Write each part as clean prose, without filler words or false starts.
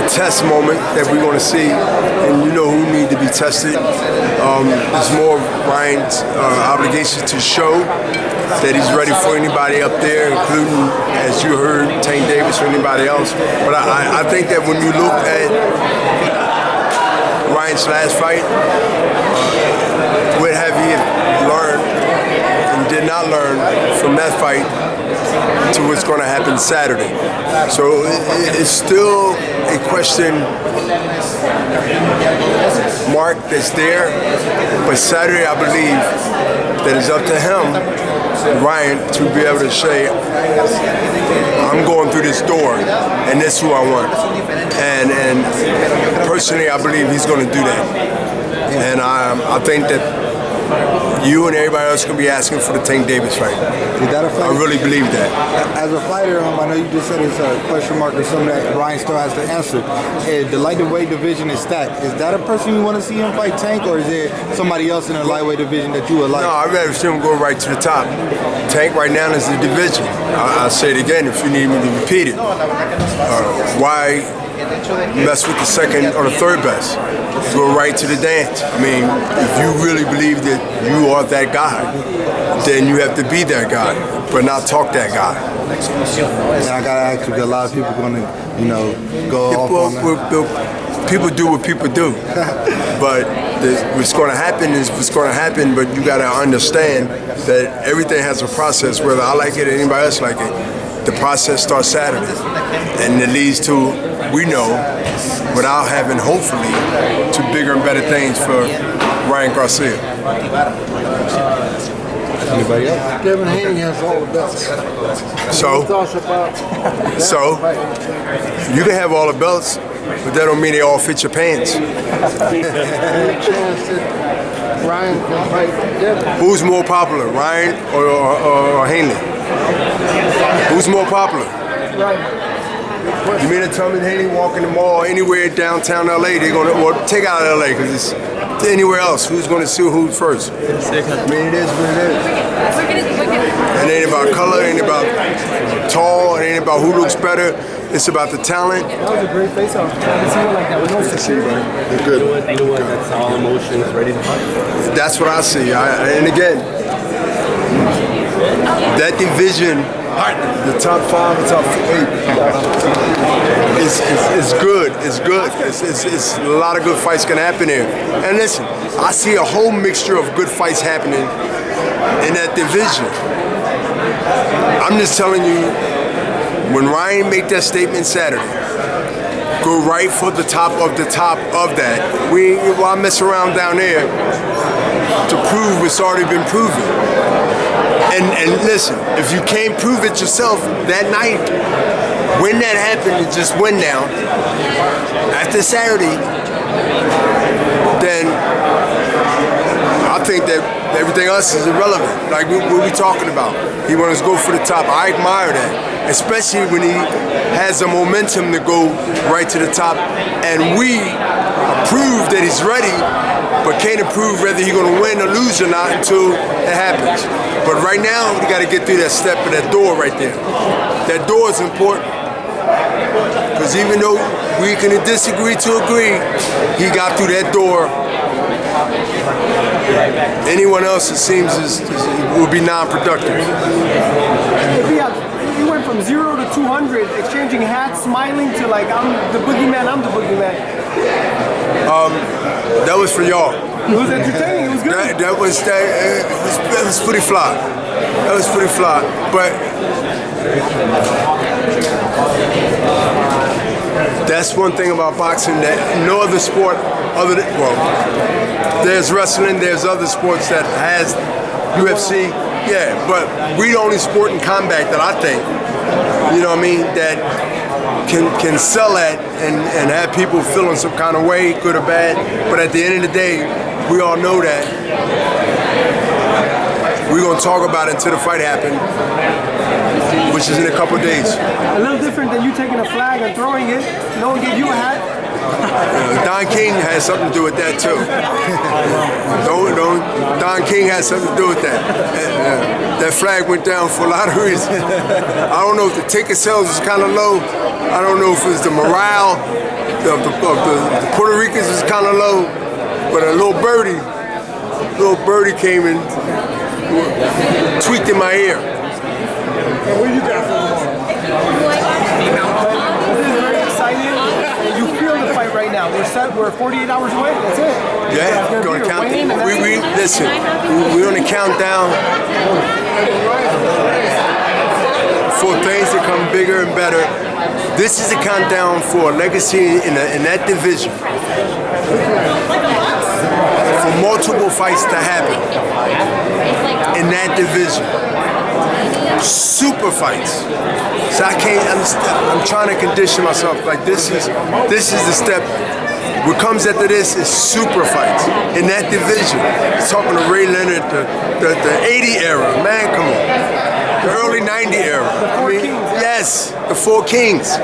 test moment that we're going to see, and you know who need to be tested. It's more Ryan's obligation to show that he's ready for anybody up there, including, as you heard, Tank Davis or anybody else. But I think that when you look at Ryan's last fight, what have he learned and did not learn from that fight to what's going to happen Saturday. So it's still a question mark that's there, but Saturday I believe that it's up to him, Ryan, to be able to say, I'm going through this door and that's who I want. And personally I believe he's going to do that. And I think that you and everybody else going to be asking for the Tank Davis fight. Is that a fight? I really believe that. As a fighter, I know you just said it's a question mark or something that Ryan still has to answer. The lightweight division is stacked. Is that a person you want to see him fight Tank, or is there somebody else in the lightweight division that you would like? No, I'd rather see him go right to the top. Tank right now is the division. I'll say it again if you need me to repeat it. Why mess with the second or the third best? Go right to the dance. I mean, if you really believe that you are that guy, then you have to be that guy, but not talk that guy. And I gotta ask you, a lot of people gonna, go off on that. People do what people do, but what's going to happen is what's going to happen. But you got to understand that everything has a process. Whether I like it or anybody else like it, the process starts Saturday, and it leads to, we know, without having hopefully, to bigger and better things for Ryan Garcia. Anybody else? Devin Haney has all the belts. So you can have all the belts, but that don't mean they all fit your pants. Any chance that Ryan can fight Devin? Who's more popular, Ryan or Haney? Who's more popular? Right. You mean to tell me Haney walking the mall anywhere downtown LA, they're gonna, or take out LA because it's anywhere else, who's gonna sue who first? I mean, it is what it is. It ain't about color, it ain't about tall, it ain't about who looks better. It's about the talent. That was a great face-off. It's even like that with no security. You're good. Anyone that's all emotions, ready to fight. That's what I see. And again, that division, the top 5, the top 8, is good. It's good. It's a lot of good fights can happen here. And listen, I see a whole mixture of good fights happening in that division. I'm just telling you, when Ryan made that statement Saturday, go right for the top of that. Why mess around down there to prove what's already been proven? And listen, if you can't prove it yourself that night, when that happened, it just went down. After Saturday, then I think that everything else is irrelevant. Like, what are we talking about? He wants to go for the top. I admire that, especially when he has the momentum to go right to the top. And we approve that he's ready, but can't approve whether he's going to win or lose or not until it happens. But right now, we got to get through that step of that door right there. That door is important. Because even though we can disagree to agree, he got through that door. Anyone else, it seems, will be non-productive. He went from 0 to 200, exchanging hats, smiling to like, I'm the boogeyman. That was for y'all. It was entertaining. It was good. That was pretty fly. That was pretty fly. But that's one thing about boxing that no other sport other than, well, there's wrestling, there's other sports that has UFC, yeah, but we the only sport in combat that I think, you know what I mean, that can sell that and have people feeling some kind of way, good or bad. But at the end of the day, we all know that we're going to talk about it until the fight happens, which is in a couple days. A little different than you taking a flag and throwing it. No one gave you a hat. Don King has something to do with that too. Don King has something to do with that. That flag went down for a lot of reasons. I don't know if the ticket sales is kind of low. I don't know if it's the morale. the Puerto Ricans was kind of low, but a little birdie came and tweaked in my ear. What you got for This is very exciting. You feel the fight right now. We're 48 hours away. That's it. Yeah, we're gonna count. Listen, we're on the countdown for things to come bigger and better. This is a countdown for a legacy in that division. For multiple fights to happen in that division. Super fights. So I can't understand. I'm trying to condition myself. Like this is the step. What comes after this is super fights in that division. Talking to Ray Leonard, the 80 era. Man, come on. The early 90 era. Yes, the Four Kings.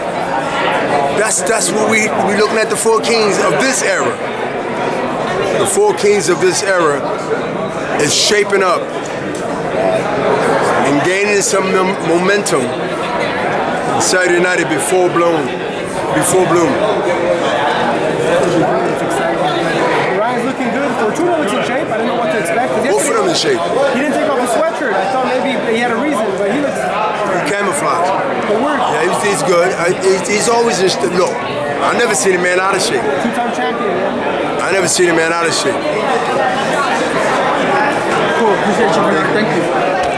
That's what we looking at, the Four Kings of this era. The Four Kings of this era is shaping up and gaining some momentum. Saturday night it be full bloom. Ryan's looking good. Fortuna looks in shape. I didn't know what to expect. Both of them in shape. He didn't take off his sweatshirt. I thought maybe he had a reason, but he looks Camouflage. work. Yeah, he's good. He's always just look. I never seen a man out of shape. Two-time champion. Yeah. I never seen a man out of shape. Cool. Appreciate you. Thank you.